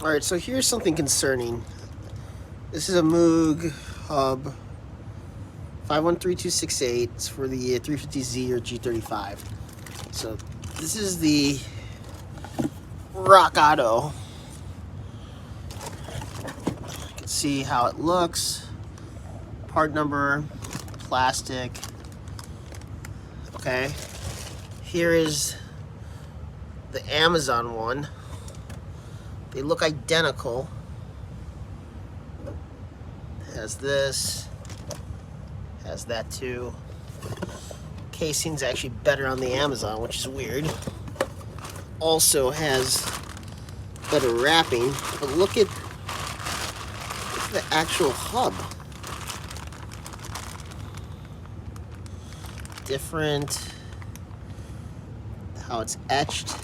Alright, so here's something concerning. This is a Moog Hub 513268. It's for the 350Z or G35. So this is the Rock Auto. You can see how it looks. Part number, plastic. Okay. Here is the Amazon one. They look identical. Has this, has that too. Casing's actually better on the Amazon, which is weird. Also has better wrapping, but look at the actual hub. Different, how it's etched.